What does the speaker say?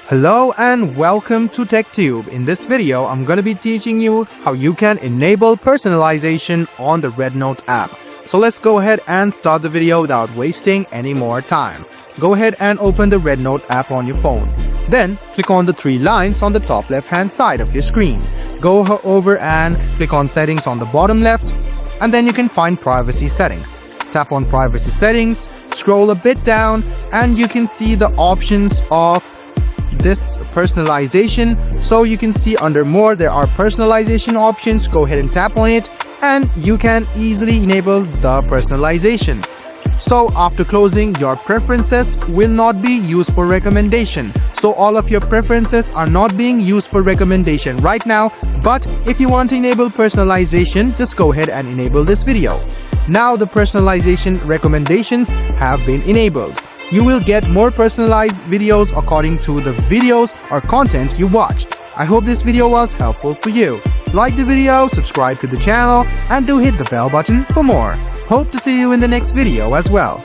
Hello and welcome to TechTube. In this video, I'm going to be teaching you how you can enable personalization on the REDnote app. So let's go ahead and start the video without wasting any more time. Go ahead and open the REDnote app on your phone. Then click on the three lines on the top left hand side of your screen. Go over and click on settings on the bottom left, and then you can find privacy settings. Tap on privacy settings, scroll a bit down, and you can see the options of this personalization. So you can see under more there are personalization options. Go ahead and tap on it and you can easily enable the personalization. So after closing, your preferences will not be used for recommendation. So all of your preferences are not being used for recommendation right now, but if you want to enable personalization, just go ahead and enable this video. Now the personalization recommendations have been enabled. You will get more personalized videos according to the videos or content you watch. I hope this video was helpful for you. Like the video, subscribe to the channel, and do hit the bell button for more. Hope to see you in the next video as well.